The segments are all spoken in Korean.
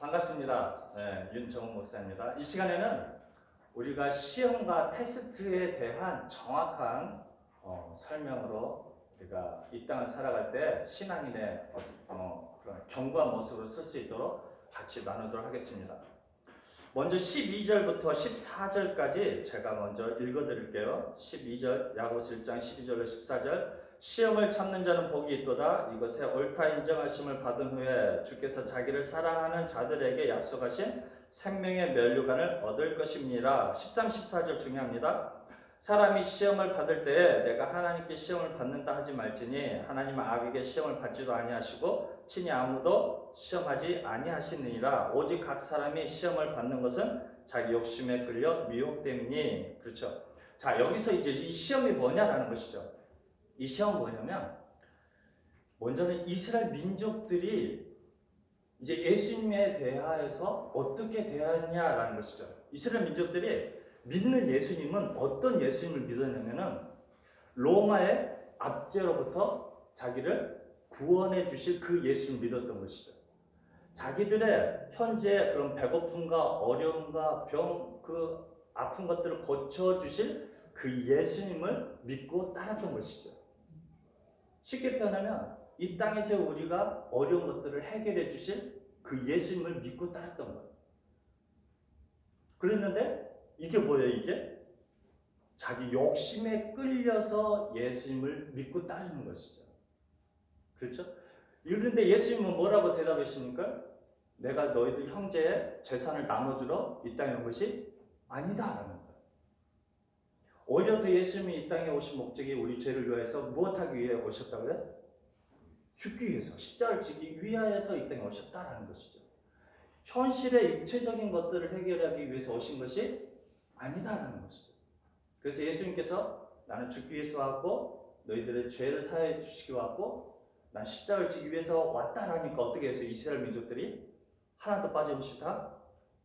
반갑습니다. 네, 윤정훈 목사입니다. 이 시간에는 우리가 시험과 테스트에 대한 정확한 설명으로 우리가 이 땅을 살아갈 때 신앙인의 그런 견고한 모습을 쓸 수 있도록 같이 나누도록 하겠습니다. 먼저 12절부터 14절까지 제가 먼저 읽어드릴게요. 12절, 야고보서 1장 12절로 14절. 시험을 참는 자는 복이 있도다. 이것에 옳다 인정하심을 받은 후에 주께서 자기를 사랑하는 자들에게 약속하신 생명의 면류관을 얻을 것입니다. 13, 14절 중요합니다. 사람이 시험을 받을 때에 내가 하나님께 시험을 받는다 하지 말지니 하나님은 악에게 시험을 받지도 아니하시고 친히 아무도 시험하지 아니하시느니라. 오직 각 사람이 시험을 받는 것은 자기 욕심에 끌려 미혹됨이니. 그렇죠. 자, 여기서 이제 이 시험이 뭐냐라는 것이죠. 이 시험은 뭐냐면 먼저는 이스라엘 민족들이 이제 예수님에 대하여서 어떻게 대하냐라는 것이죠. 이스라엘 민족들이 믿는 예수님은 어떤 예수님을 믿었냐면은 로마의 압제로부터 자기를 구원해 주실 그 예수님을 믿었던 것이죠. 자기들의 현재 그런 배고픔과 어려움과 병, 그 아픈 것들을 고쳐주실 그 예수님을 믿고 따랐던 것이죠. 쉽게 표현하면 이 땅에서 우리가 어려운 것들을 해결해 주실 그 예수님을 믿고 따랐던 거예요. 그랬는데 이게 뭐예요? 이게 자기 욕심에 끌려서 예수님을 믿고 따르는 것이죠. 그렇죠? 그런데 예수님은 뭐라고 대답하십니까? 내가 너희들 형제의 재산을 나눠주러 이 땅에 온 것이 아니다라는 거예요. 오히려 더 예수님이 이 땅에 오신 목적이 우리 죄를 위하여서 무엇하기 위해 오셨다고요? 죽기 위해서, 십자가를 지기 위하여서 이 땅에 오셨다라는 것이죠. 현실의 육체적인 것들을 해결하기 위해서 오신 것이 아니다라는 것이죠. 그래서 예수님께서 나는 죽기 위해서 왔고 너희들의 죄를 사해 주시기 왔고 난 십자가를 지기 위해서 왔다라니까 어떻게 해서 이스라엘 민족들이 하나도 빠짐없이 다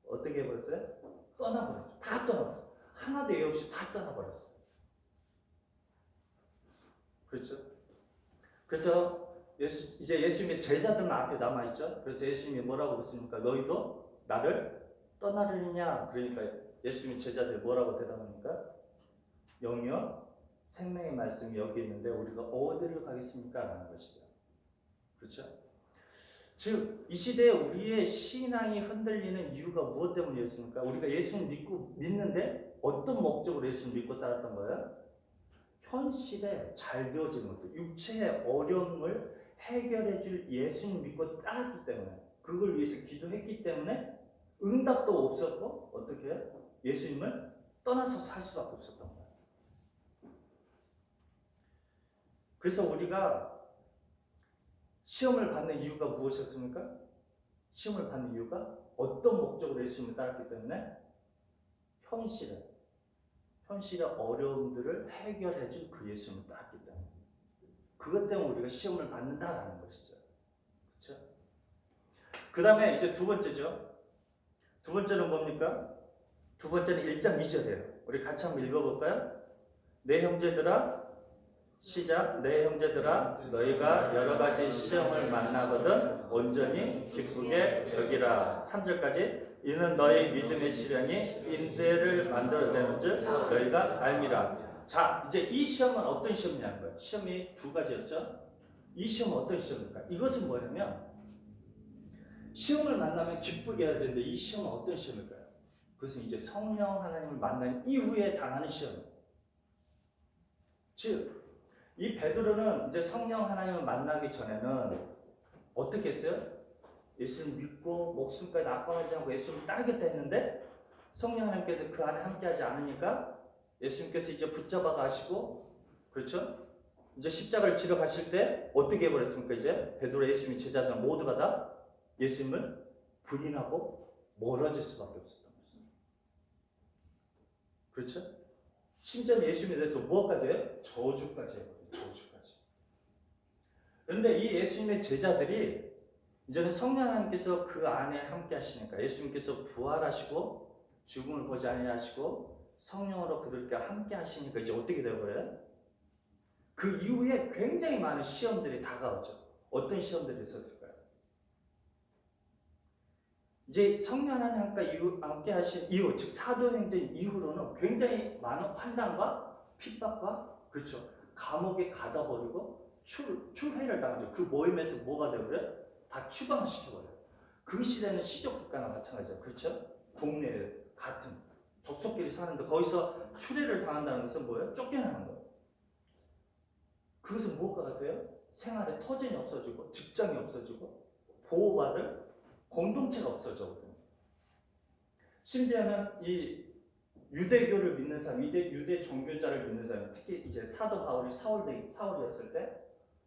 어떻게 해버렸어요? 떠나버렸죠. 다 떠나버렸어요. 하나도 예 없이 다 떠나버렸어요. 그렇죠? 그래서 이제 예수님의 제자들만 앞에 남아있죠. 그래서 예수님이 뭐라고 그랬습니까? 너희도 나를 떠나려느냐? 그러니까 예수님의 제자들이 뭐라고 대답합니까? 영이요 생명의 말씀이 여기 있는데 우리가 어디를 가겠습니까? 라는 것이죠. 그렇죠? 즉, 이 시대에 우리의 신앙이 흔들리는 이유가 무엇 때문이었습니까? 우리가 예수님 믿는데 어떤 목적으로 예수님 믿고 따랐던 거예요? 현실에 잘 되어지는 것들, 육체의 어려움을 해결해 줄 예수님 믿고 따랐기 때문에, 그걸 위해서 기도했기 때문에 응답도 없었고 어떻게 해요? 예수님을 떠나서 살 수밖에 없었던 거예요. 그래서 우리가 시험을 받는 이유가 무엇이었습니까? 시험을 받는 이유가 어떤 목적으로 예수님을 따랐기 때문에 현실의 어려움들을 해결해 줄 그 예수님을 따랐기 때문에 그것 때문에 우리가 시험을 받는다라는 것이죠. 그렇죠? 그 다음에 이제 두 번째죠. 두 번째는 뭡니까? 두 번째는 1장 2절이에요. 우리 같이 한번 읽어볼까요? 내 형제들아, 시작. 내 형제들아, 너희가 여러 가지 시험을 만나거든 온전히 기쁘게 여기라. 3절까지. 이는 너희 믿음의 시련이 인대를 만들어내는 줄 너희가 알미라. 자, 이제 이 시험은 어떤 시험이냐는 거예요. 시험이 두 가지였죠. 이 시험은 어떤 시험입니까? 이것은 뭐냐면 시험을 만나면 기쁘게 해야 되는데 이 시험은 어떤 시험일까요? 그것은 이제 성령 하나님을 만난 이후에 당하는 시험이에요. 즉, 이 베드로는 이제 성령 하나님을 만나기 전에는 어떻게 했어요? 예수님 믿고 목숨까지 낙관하지 않고 예수님을 따르겠다 했는데 성령 하나님께서 그 안에 함께하지 않으니까 예수님께서 이제 붙잡아 가시고, 그렇죠? 이제 십자가를 지러 가실 때 어떻게 해버렸습니까? 이제 베드로 예수님의 제자들 모두가 다 예수님을 부인하고 멀어질 수밖에 없었던 것입니다. 그렇죠? 심지어 예수님에 대해서 무엇까지 해요? 저주까지 해버려요. 저주까지. 그런데 이 예수님의 제자들이 이제는 성령 하나님께서 그 안에 함께 하시니까 예수님께서 부활하시고 죽음을 보지 아니하시고 성령으로 그들과 함께 하시니까 이제 어떻게 되어버려요? 그 이후에 굉장히 많은 시험들이 다가오죠. 어떤 시험들이 있었을까요? 이제 성령 하나님 함께 하신 이후, 즉 사도행전 이후로는 굉장히 많은 환난과 핍박과 그렇죠. 감옥에 가다 버리고 출회를 당하죠. 그 모임에서 뭐가 되고요? 다 추방을 시켜버려요. 그 시대는 시적 국가나 마찬가지죠. 그렇죠? 동네에 같은 족속끼리 사는데 거기서 출애를 당한다는 것은 뭐예요? 쫓겨나는 거예요. 그것은 뭐가 돼요? 생활에 터전이 없어지고 직장이 없어지고 보호받을 공동체가 없어져. 심지어는 이 유대교를 믿는 사람, 유대 종교자를 믿는 사람, 특히 이제 사도 바울이 사울이었을 때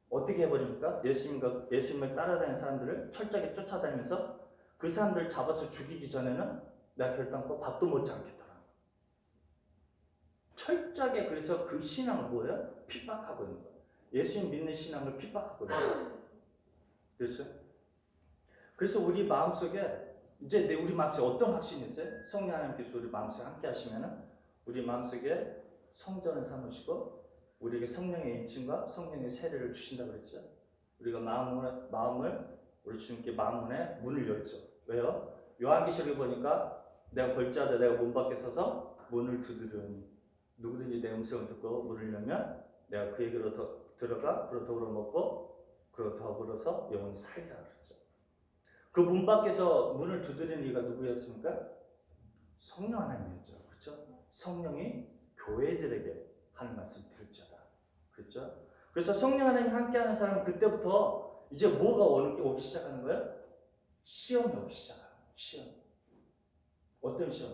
어떻게 해버립니까? 예수님을 따라다니는 사람들을 철저하게 쫓아다니면서 그 사람들을 잡아서 죽이기 전에는 내가 결단코 밥도 먹지 않겠더라. 철저하게 그래서 그 신앙을 뭐예요? 핍박하고 있는 거예요. 예수님 믿는 신앙을 핍박하고 있는 거예요. 그렇죠? 그래서 우리 마음속에 이제 우리 마음속에 어떤 확신이 있어요? 성령 하나님께서 우리 마음속에 함께 하시면은 우리 마음속에 성전을 삼으시고 우리에게 성령의 인침과 성령의 세례를 주신다고 그랬죠. 우리가 마음을 우리 주님께 마음문에 문을 열죠. 왜요? 요한계시록에 보니까 내가 벌자하다 내가 문 밖에 서서 문을 두드리니 누구든지 내 음성을 듣고 문을 열면 내가 그에게로 들어가 그로 더불어 먹고 그로 더불어서 영원히 살리라 그랬죠. 그 문 밖에서 문을 두드리는 이가 누구였습니까? 성령 하나님이었죠. 그렇죠? 성령이 교회들에게 하는 말씀 들을지어다. 그렇죠? 그래서 성령 하나님 함께하는 사람은 그때부터 이제 뭐가 오기 시작하는 거예요? 시험이 오기 시작하는 거예요. 시험. 어떤 시험?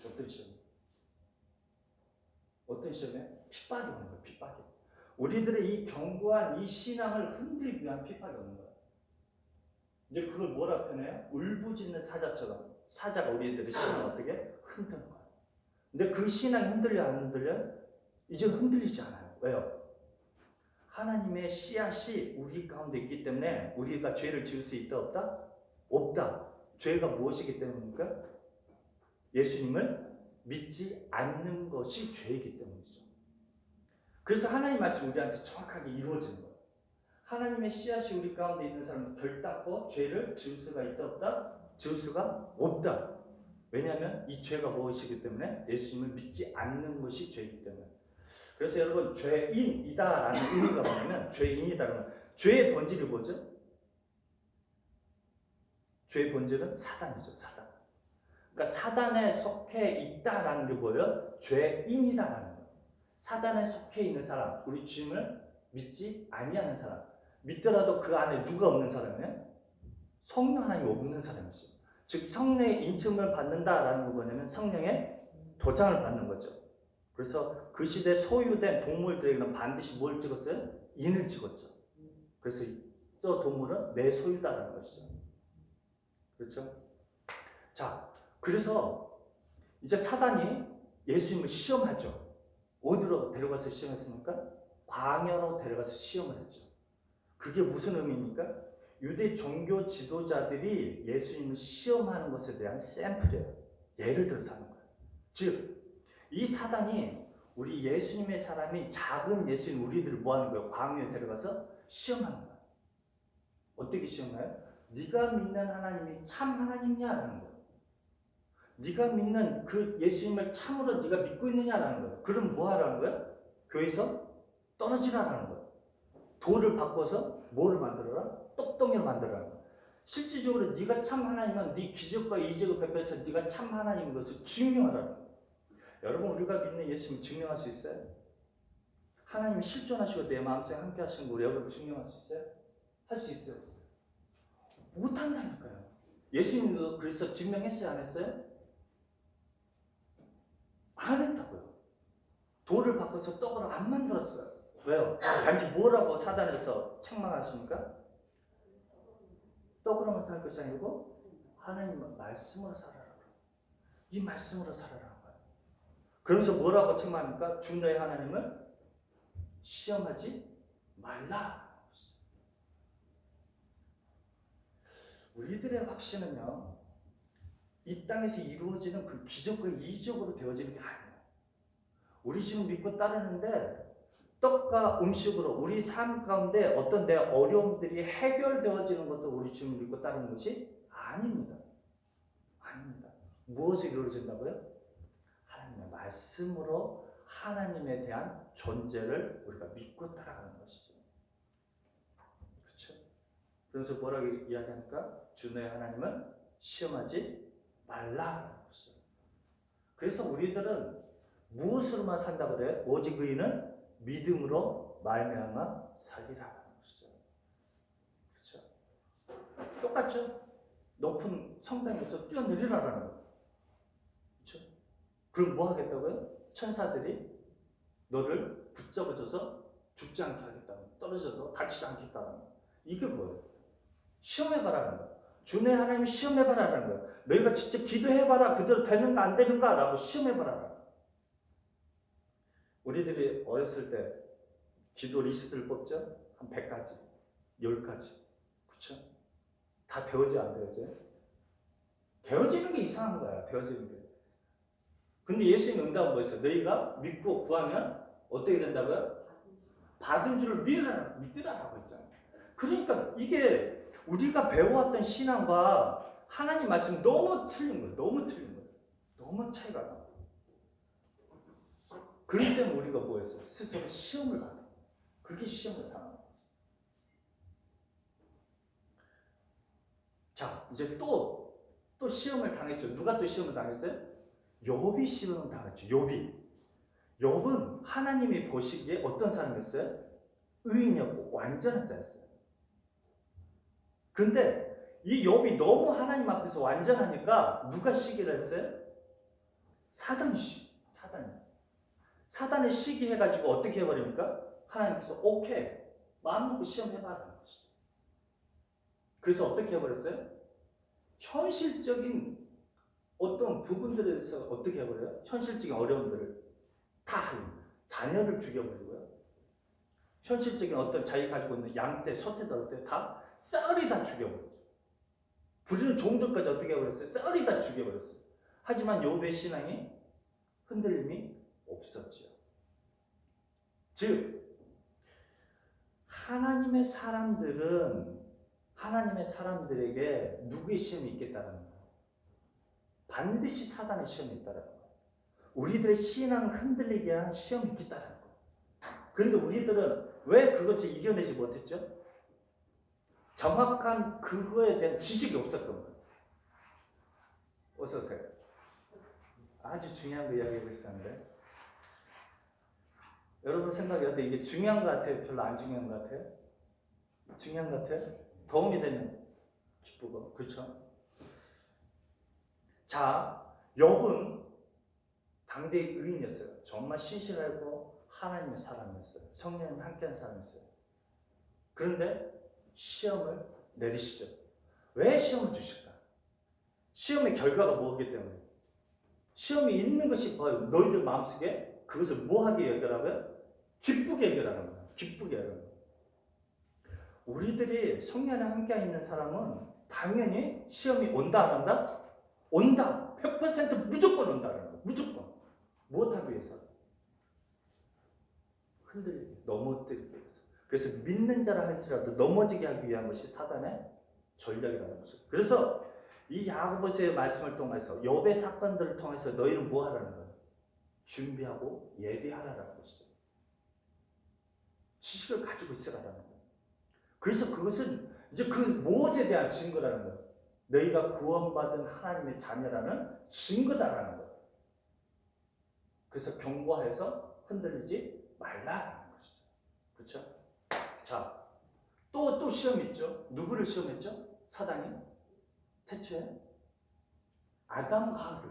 어떤 시험? 어떤 시험에? 핍박이 오는 거예요. 핍박이. 우리들의 이 견고한 이 신앙을 흔들기 위한 핍박이 오는 거예요. 이제 그걸 뭐라 표현해요? 울부짖는 사자처럼 사자가 우리들의 신앙을 어떻게 흔드는 거예요. 근데 그 신앙이 흔들려 안 흔들려? 이제 흔들리지 않아요. 왜요? 하나님의 씨앗이 우리 가운데 있기 때문에 우리가 죄를 지을 수 있다 없다? 없다. 죄가 무엇이기 때문입니까? 예수님을 믿지 않는 것이 죄이기 때문이죠. 그래서 하나님 말씀이 우리한테 정확하게 이루어지는 거예요. 하나님의 씨앗이 우리 가운데 있는 사람은 결단코 죄를 지을 수가 있다 없다? 지을 수가 없다. 왜냐하면 이 죄가 무엇이기 때문에 예수님을 믿지 않는 것이 죄이기 때문에. 그래서 여러분 죄인이다라는 의미가 뭐냐면 죄인이다라는 죄의 본질이 뭐죠? 죄의 본질은 사단이죠. 사단. 그러니까 사단에 속해 있다라는 게 뭐예요? 죄인이다라는 거예요. 사단에 속해 있는 사람, 우리 주님을 믿지 아니하는 사람. 믿더라도 그 안에 누가 없는 사람이에요? 성령 하나님이 없는 사람이죠. 즉 성령의 인침을 받는다라는 거 뭐냐면 성령의 도장을 받는 거죠. 그래서 그 시대 소유된 동물들에게는 반드시 뭘 찍었어요? 인을 찍었죠. 그래서 저 동물은 내 소유다라는 것이죠. 그렇죠? 자, 그래서 이제 사단이 예수님을 시험하죠. 어디로 데려가서 시험했습니까? 광야로 데려가서 시험을 했죠. 그게 무슨 의미입니까? 유대 종교 지도자들이 예수님을 시험하는 것에 대한 샘플이에요. 예를 들어서 하는 거예요. 즉, 이 사단이 우리 예수님의 사람이 작은 예수님 우리들을 뭐 하는 거예요? 광야에 데려가서 시험하는 거예요. 어떻게 시험해요? 네가 믿는 하나님이 참 하나님이냐라는 거예요. 네가 믿는 그 예수님을 참으로 네가 믿고 있느냐라는 거예요. 그럼 뭐 하라는 거예요? 교회에서 떨어지라라는 거예요. 돌을 바꿔서 뭐를 만들어라? 똑똑이를 만들어라는 거예요. 실질적으로 네가 참 하나님은 네 기적과 이적을 베풀어서 네가 참 하나님인 것을 증명하라는 거예요. 여러분 우리가 믿는 예수님 증명할 수 있어요? 하나님이 실존하시고 내 마음속에 함께 하시는 거 우리 여러분 증명할 수 있어요? 할 수 있어요? 없어요? 못한다니까요. 예수님도 그래서 증명했어요? 안 했어요? 안 했다고요. 돌을 바꿔서 떡으로 안 만들었어요. 왜요? 단지 뭐라고 사단에서 책망하십니까? 떡으로만 살 것이 아니고 하나님 말씀으로 살아라. 이 말씀으로 살아라. 그러면서 뭐라고 책망합니까? 주 너의 하나님을 시험하지 말라. 우리들의 확신은요, 이 땅에서 이루어지는 그 기적과 이적으로 되어지는 게 아니에요. 우리 지금 믿고 따르는데 떡과 음식으로 우리 삶 가운데 어떤 내 어려움들이 해결되어지는 것도 우리 지금 믿고 따르는 것이 아닙니다. 아닙니다. 무엇이 이루어진다고요? 하나님의 말씀으로 하나님에 대한 존재를 우리가 믿고 따라가는 것이죠. 그렇죠? 그래서 뭐라고 이야기하니까 주 너의 하나님은 시험하지 말라라는 것이죠. 그래서 우리들은 무엇으로만 산다 그래요? 오직 의인은 믿음으로 말미암아 살리라는 것이죠. 그렇죠? 똑같죠? 높은 성당에서 뛰어내리라라는 거예요. 그렇죠? 그럼 뭐 하겠다고요? 천사들이 너를 붙잡아줘서 죽지 않게 하겠다는, 떨어져도 다치지 않겠다는 거예요. 이게 뭐예요? 시험해봐라는 거예요. 주의 하나님이 시험해봐라는 거예요. 너희가 진짜 기도해봐라. 그대로 되는가 안 되는가 라고 시험해봐라. 우리들이 어렸을 때 기도 리스트를 뽑죠? 한 100가지, 10가지. 그렇죠? 다 되어지 안 되어져요? 되어지는 게 이상한 거야. 되어지는 게. 근데 예수님 응답은 뭐였어요? 너희가 믿고 구하면 어떻게 된다고요? 받은 줄을 믿으라라고 했잖아요. 그러니까 이게 우리가 배워왔던 신앙과 하나님 말씀 너무 틀린 거예요. 너무 틀린 거예요. 너무 차이가 나. 그럴 때는 우리가 뭐 했어요? 스스로 시험을 받는 거예요. 그게 시험을 당하는 거예요. 자, 이제 또 시험을 당했죠. 누가 또 시험을 당했어요? 욥이 시험을 당했죠. 욥은 하나님이 보시기에 어떤 사람이었어요? 의인이었고 완전한 자였어요. 근데 이 욥이 너무 하나님 앞에서 완전하니까 누가 시기를 했어요? 사단이. 사단이 시기해가지고 어떻게 해버립니까? 하나님께서 오케이 마음 놓고 시험해봐라는 것이죠. 그래서 어떻게 해버렸어요? 현실적인 어떤 부분들에 대해서 어떻게 해버려요? 현실적인 어려움들을 다 자녀를 죽여버리고요. 현실적인 어떤 자기 가지고 있는 양떼, 소떼, 덜떼 다 썰이 다 죽여버렸죠. 부리는 종들까지 어떻게 해버렸어요? 썰이 다 죽여버렸어요. 하지만 욥의 신앙이 흔들림이 없었지요. 즉 하나님의 사람들에게 누구의 시험이 있겠다는 거예요? 반드시 사단의 시험이 있다는 거예요. 우리들의 신앙을 흔들리게 한 시험이 있다는 거예요. 그런데 우리들은 왜 그것을 이겨내지 못했죠? 정확한 그거에 대한 지식이 없었던 거예요. 어서 오세요. 아주 중요한 거 이야기하고 있었는데 여러분 생각이 어때? 이게 중요한 것 같아요? 별로 안 중요한 것 같아요? 중요한 것 같아요? 도움이 되면 기쁘고 그렇죠? 자, 욥은 당대의 의인이었어요. 정말 신실하고 하나님의 사람이었어요. 성령님 함께한 사람이었어요. 그런데 시험을 내리시죠. 왜 시험을 주실까? 시험의 결과가 뭐기 때문에. 시험이 있는 것이 너희들 마음속에 그것을 뭐하게 해결하고요? 기쁘게 해결하는 거예요. 기쁘게 해결하는 거예요. 우리들이 성령에 함께 있는 사람은 당연히 시험이 온다 안 온다? 온다. 100% 무조건 온다는 거예요. 무조건. 무엇하기 위해서? 흔들리게, 넘어뜨리기 위해서. 그래서 믿는 자라 할지라도 넘어지게 하기 위한 것이 사단의 전략이라는 거죠. 그래서 이 야고보서의 말씀을 통해서 욥의 사건들을 통해서 너희는 뭐 하라는 거예요? 준비하고 예비하라는 것이죠. 지식을 가지고 있으라는 거예요. 그래서 그것은 이제 그 무엇에 대한 증거라는 거예요. 너희가 구원받은 하나님의 자녀라는 증거다라는 거예요. 그래서 경고해서 흔들리지 말라라는 것이죠. 그렇죠? 자, 또 시험이 있죠. 누구를 시험했죠? 사단이 태초에 아담과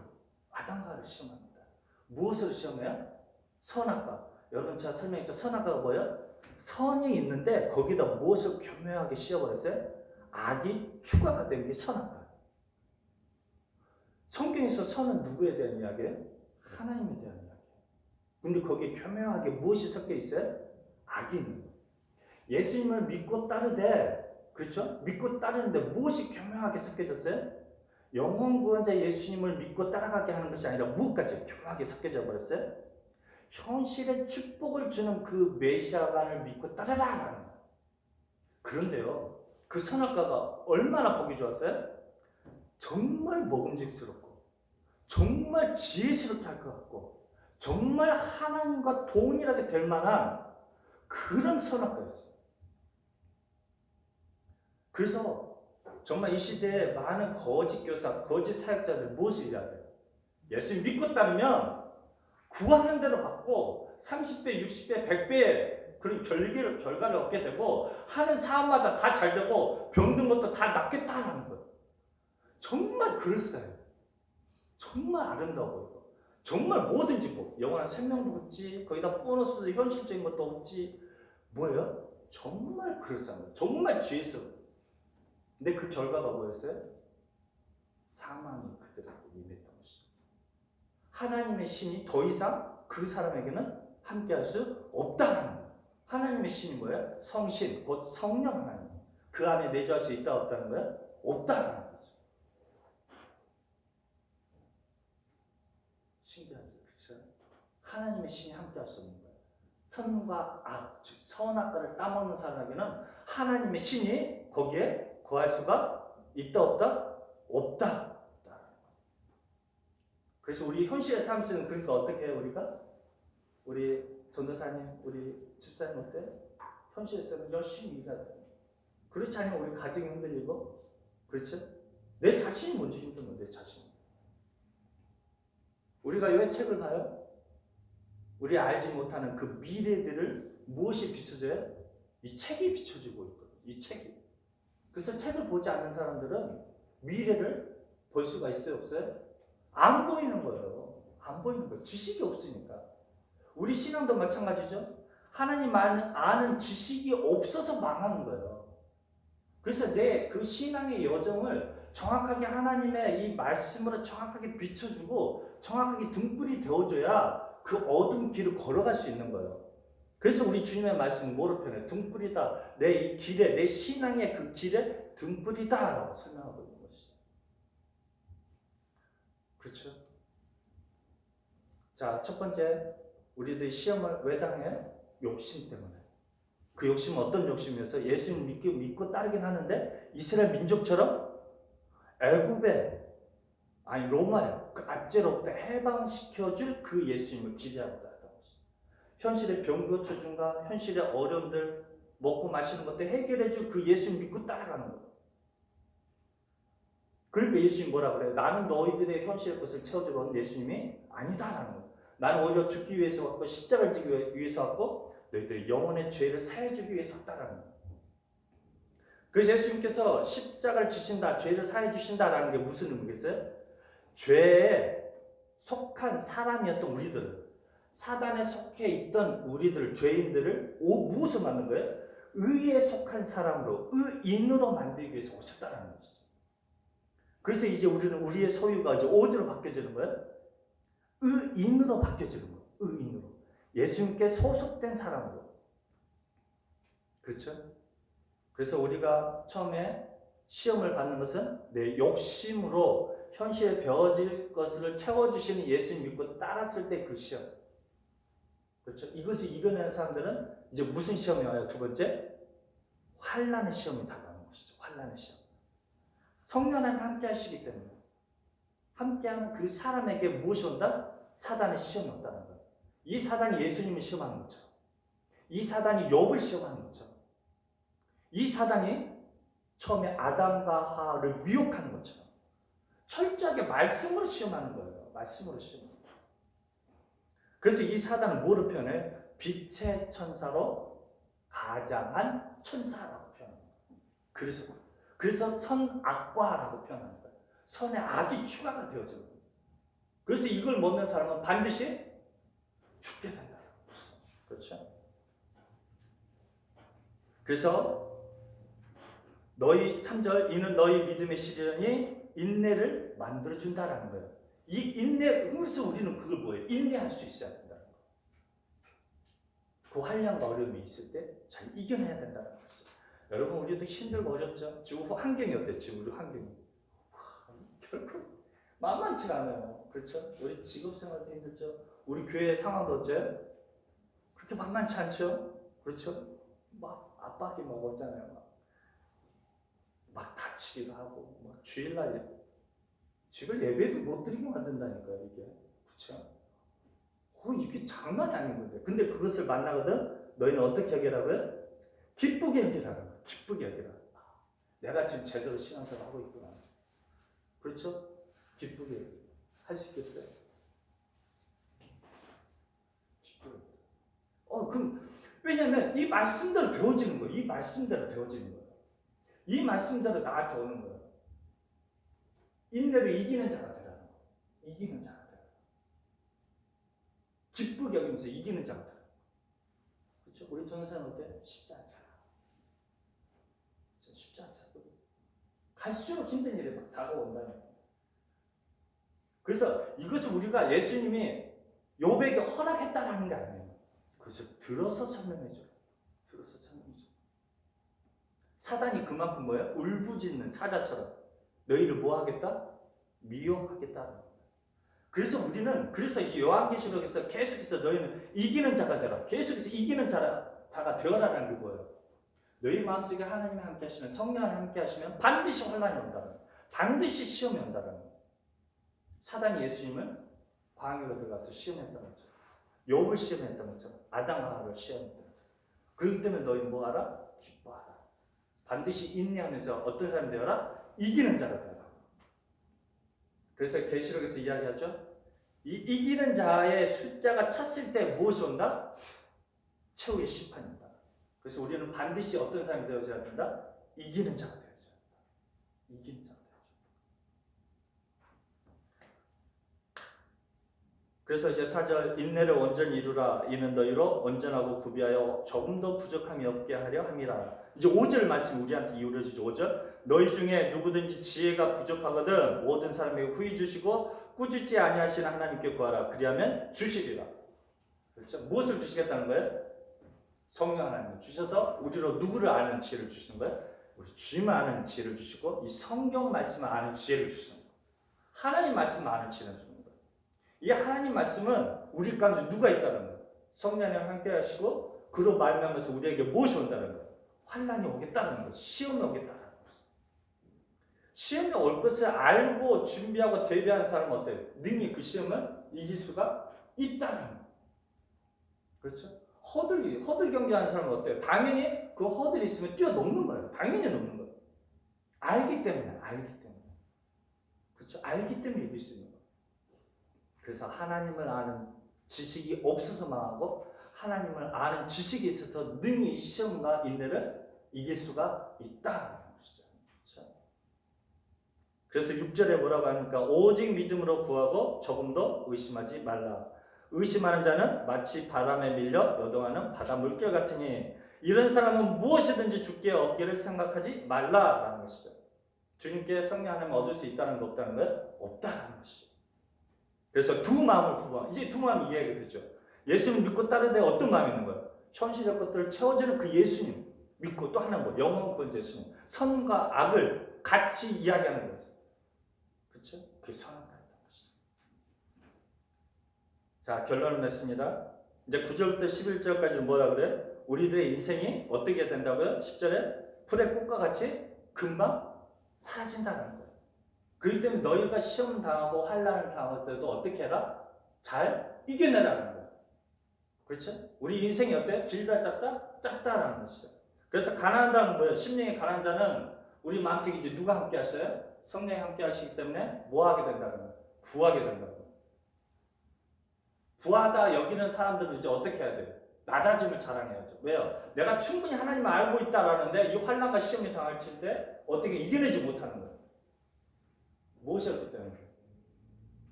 하와를 시험합니다. 무엇을 시험해요? 선악과. 여러분 제가 설명했죠. 선악과가 뭐예요? 선이 있는데 거기다 무엇을 교묘하게 씌워버렸어요? 악이 추가가 된 게 선악과. 성경에서 선은 누구에 대한 이야기예요? 하나님에 대한 이야기예요. 근데 거기에 교묘하게 무엇이 섞여 있어요? 악이 있는 거예요. 예수님을 믿고 따르되, 그렇죠? 믿고 따르는데 무엇이 교묘하게 섞여졌어요? 영혼 구원자 예수님을 믿고 따라가게 하는 것이 아니라 무엇까지 교묘하게 섞여져 버렸어요? 현실의 축복을 주는 그 메시아관을 믿고 따르라라는 거예요. 그런데요, 그 선악과가 얼마나 보기 좋았어요? 정말 먹음직스럽고 정말 지혜스럽게 할 것 같고 정말 하나님과 동일하게 될 만한 그런 선악과였어요. 그래서 정말 이 시대에 많은 거짓 교사, 거짓 사역자들 무엇을 해야 돼요? 예수 믿고 따르면 구하는 대로 받고 30배, 60배, 100배 그런 결과를 얻게 되고 하는 사업마다 다 잘 되고 병든 것도 다 낫겠다라는 거예요. 정말 그럴싸해요. 정말 아름다워 보이고 정말 뭐든지 뭐 영원한 생명도 없지 거기다 보너스도 현실적인 것도 없지 뭐예요? 정말 그럴싸한 거예요. 정말 지혜스러워요. 근데 그 결과가 뭐였어요? 사망이 그들에게 임했던 것이죠. 하나님의 신이 더 이상 그 사람에게는 함께할 수 없다는 거예요. 하나님의 신이 뭐예요? 성신, 곧 성령 하나님. 그 안에 내주할 수 있다 없다는 거예요? 없다는 거죠. 신기하죠, 그렇죠? 하나님의 신이 함께할 수 없는 거예요. 선과 악, 즉 선악과를 따먹는 사람에게는 하나님의 신이 거기에 거할 수가 있다 없다? 없다. 그래서 우리 현실의 삶에서는 그러니까 어떻게 해요 우리가? 우리 전도사님, 우리 집사님 어때? 현실에서는 열심히 일해야 돼. 그렇지 않으면 우리 가정이 흔들리고, 그렇죠? 내 자신이 먼저 힘든 거야, 내 자신. 우리가 왜 책을 봐요? 우리 알지 못하는 그 미래들을 무엇이 비춰져요? 이 책이 비춰지고 있거든요. 이 책이. 그래서 책을 보지 않는 사람들은 미래를 볼 수가 있어요, 없어요? 안 보이는 거예요. 안 보이는 거예요. 지식이 없으니까. 우리 신앙도 마찬가지죠. 하나님 아는 지식이 없어서 망하는 거예요. 그래서 내 그 신앙의 여정을 정확하게 하나님의 이 말씀으로 정확하게 비춰주고 정확하게 등불이 되어줘야 그 어두운 길을 걸어갈 수 있는 거예요. 그래서 우리 주님의 말씀은 뭐로 표현해요? 등불이다. 내 이 길에, 내 신앙의 그 길에 등불이다 라고 설명하고 있는 것이죠. 그렇죠? 자, 첫 번째, 우리들이 시험을 왜 당해요? 욕심 때문에. 그 욕심은 어떤 욕심이어서 예수님 믿고 따르긴 하는데 이스라엘 민족처럼 애굽에 아니 로마에 그 압제로부터 해방시켜줄 그 예수님을 기대하고 따르던 것이죠. 현실의 병 고쳐준가 현실의 어려움들 먹고 마시는 것들 해결해줄 그 예수님 믿고 따라가는 거예요. 그러니까 예수님이 뭐라 그래요? 나는 너희들의 현실의 것을 채워주러 온 예수님이 아니다라는 거예요. 나는 오히려 죽기 위해서 왔고 십자가를 지기 위해서 왔고 너희들의 영혼의 죄를 사해주기 위해서 왔다라는 거예요. 그래서 예수님께서 십자가를 지신다, 죄를 사해 주신다라는 게 무슨 의미겠어요? 죄에 속한 사람이었던 우리들을, 사단에 속해 있던 우리들, 죄인들을 무엇을 만든 거예요? 의에 속한 사람으로, 의인으로 만들기 위해서 오셨다라는 것이죠. 그래서 이제 우리는 우리의 소유가 이제 어디로 바뀌어지는 거예요? 의인으로 바뀌어지는 거예요. 의인으로. 예수님께 소속된 사람으로. 그렇죠? 그래서 우리가 처음에 시험을 받는 것은 내 욕심으로 현실에 되어질 것을 채워주시는 예수님 믿고 따랐을 때 그 시험. 그렇죠? 이것을 이겨내는 사람들은 이제 무슨 시험이 와요? 두 번째, 환난의 시험이 다가오는 것이죠. 환난의 시험. 성령 하나님 함께 하시기 때문에 함께하는 그 사람에게 무엇이 온다? 사단의 시험이 온다는 거예요. 이 사단이 예수님을 시험하는 것처럼, 이 사단이 욥을 시험하는 것처럼, 이 사단이 처음에 아담과 하와를 미혹하는 것처럼 철저하게 말씀으로 시험하는 거예요. 말씀으로 시험하는 거예요. 그래서 이 사단은 뭐로 표현해요? 빛의 천사로 가장한 천사라고 표현합니다. 그래서 선악과라고 표현하는 거예요. 선의 악이 추가가 되어지는 거예요. 그래서 이걸 먹는 사람은 반드시 죽게 된다. 그렇죠? 그래서 너희 3절 이는 너희 믿음의 시련이 인내를 만들어 준다라는 거예요. 이 인내 그래서 우리는 그걸 뭐예요? 인내할 수 있어야 된다는 거예요. 그 환난과 어려움이 있을 때 잘 이겨내야 된다는 것이죠. 여러분 우리도 힘들고 어렵죠. 지금 환경이 어때요? 지금 우리 환경이 결코 만만치 않아요. 그렇죠? 우리 직업 생활도 힘들죠. 우리 교회 상황도 어째요? 그렇게 만만치 않죠. 그렇죠? 막 압박이 막 오잖아요. 막 다치기도 하고 막 주일날 주일 예배도 못 드리게 만든다니까요, 이게. 그렇죠? 이게 장난이 아닌 건데. 근데 그것을 만나거든 너희는 어떻게 여기라고요? 기쁘게 여기라고. 기쁘게 여기라. 내가 지금 제대로 신앙생활 하고 있구나. 그렇죠? 기쁘게 할 수 있겠어요? 기쁘게. 그럼 왜냐면 이 말씀대로 되어지는 거예요. 이 말씀대로 되어지는 거예요. 이 말씀대로 나한테 오는 거예요. 인내를 이기는 자가 되라는 거예요. 이기는 자가 되라. 기쁘게 여기면서 이기는 자가 되라. 그렇죠? 우리 전사는 어때? 쉽지 않잖아. 쉽지 않잖아. 갈수록 힘든 일이 막 다가온다는 거예요. 그래서 이것을 우리가 예수님이 욥에게 허락했다라는 게 아니에요. 그것을 들어서 설명해줘요. 들어서 설명해줘요. 사단이 그만큼 뭐예요? 울부짖는 사자처럼 너희를 뭐 하겠다? 미혹하겠다. 그래서 우리는 이제 요한계시록에서 계속해서 너희는 이기는 자가 되라. 계속해서 이기는 자가 되어라라는 게 뭐예요? 너희 마음속에 하나님이 함께 하시면 성령이 함께 하시면 반드시 환난이 온다는 거예요. 반드시 시험이 온다는 거예요. 사단이 예수님을 광야로 들어가서 시험했던 것처럼 욥을 시험했던 것처럼 아담과 하와를 시험했던 것처럼 그렇기 때문에 너희는 뭐 하라? 기뻐하라. 반드시 인내하면서 어떤 사람이 되어라? 이기는 자가 되어라. 그래서 계시록에서 이야기하죠. 이 이기는 자의 숫자가 찼을 때 무엇이 온다? 최후의 심판입니다. 그래서 우리는 반드시 어떤 사람이 되어져야 된다? 이기는 자가 되어져야 된다. 이기는 자가 되어져야 된다. 그래서 이제 4절 인내를 온전히 이루라. 이는 너희로 온전하고 구비하여 조금도 부족함이 없게 하려 함이라. 이제 5절 말씀이 우리한테 이루어지죠. 5절 너희 중에 누구든지 지혜가 부족하거든 모든 사람에게 후히 주시고 꾸짖지 아니하시는 하나님께 구하라. 그리하면 주시리라. 그렇죠? 무엇을 주시겠다는 거예요? 성령 하나님을 주셔서 우리로 누구를 아는 지혜를 주시는 거예요? 우리 주님을 아는 지혜를 주시고 이 성경 말씀을 아는 지혜를 주시는 거예요. 하나님 말씀을 아는 지혜를 주는 거예요. 이 하나님 말씀은 우리 가운데 누가 있다는 거예요? 성령님 함께 하시고 그로 말미암아서 우리에게 무엇이 온다는 거예요? 환난이 오겠다는 거예요. 시험이 오겠다는 거예요. 시험이 올 것을 알고 준비하고 대비하는 사람은 어때요? 능히 그 시험을 이길 수가 있다는 거예요. 그렇죠? 허들 경기하는 사람은 어때요? 당연히 그 허들이 있으면 뛰어넘는 거예요. 당연히 넘는 거예요. 알기 때문에. 그렇죠? 알기 때문에 이길 수 있는 거예요. 그래서 하나님을 아는 지식이 없어서 망하고 하나님을 아는 지식이 있어서 능히 시험과 인내를 이길 수가 있다는 것이죠. 그렇죠? 그래서 6절에 뭐라고 하니까 오직 믿음으로 구하고 조금도 의심하지 말라. 의심하는 자는 마치 바람에 밀려 요동하는 바다 물결 같으니 이런 사람은 무엇이든지 주께 얻기를 생각하지 말라라는 것이죠. 주님께 성령 하나님 얻을 수 있다는 거 없다는 거예요? 없다는 것이죠. 그래서 두 마음을 부부하면 이제 두 마음이 이해가 되죠. 예수님 믿고 따르되 어떤 마음이 있는 거예요? 현실의 것들을 채워주는 그 예수님 믿고 또 하나는 뭐 영원 구원 예수님 선과 악을 같이 이야기하는 거죠. 그렇죠? 그게 선한 자, 결론을 냈습니다. 이제 9절부터 11절까지는 뭐라 그래요? 우리들의 인생이 어떻게 된다고요? 10절에 풀의 꽃과 같이 금방 사라진다는 거예요. 그렇기 때문에 너희가 시험 당하고 환난을 당할 때도 어떻게 해라? 잘 이겨내라는 거예요. 그렇죠? 우리 인생이 어때요? 길다 짧다? 짧다라는 것이죠. 그래서 가난한 자는 뭐예요? 심령이 가난한 자는 우리 마음속에 이제 누가 함께 하셔요? 성령이 함께 하시기 때문에 뭐 하게 된다는 거예요? 부하게 된다는 거예요. 부하다 여기는 사람들은 이제 어떻게 해야 돼요? 낮아짐을 자랑해야죠. 왜요? 내가 충분히 하나님을 알고 있다라는데 이 환난과 시험이 당할 때 어떻게 이겨내지 못하는 거예요. 무엇이었기 때문에?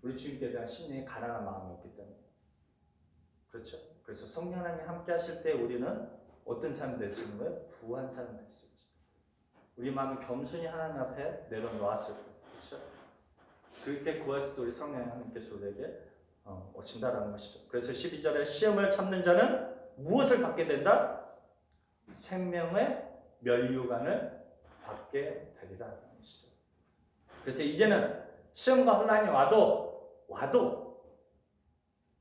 우리 주님께 대한 심령의 가난한 마음이었기 때문에. 그렇죠? 그래서 성령 하나님이 함께 하실 때 우리는 어떤 사람이 될 수 있는 거예요? 부한 사람이 될 수 있지. 우리 마음이 겸손히 하나님 앞에 내려놓았을 때. 그렇죠? 그때 구했을 때 우리 성령 하나님께서 우리에게 오신다라는 것이죠. 그래서 12절에 시험을 참는 자는 무엇을 받게 된다? 생명의 면류관을 받게 되리라는 것이죠. 그래서 이제는 시험과 혼란이 와도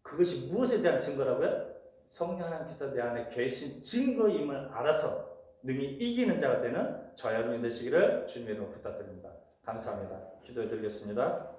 그것이 무엇에 대한 증거라고요? 성령 하나님께서 내 안에 계신 증거임을 알아서 능히 이기는 자가 되는 저와 여러분이 되시기를 주님의 이름으로 부탁드립니다. 감사합니다. 기도해 드리겠습니다.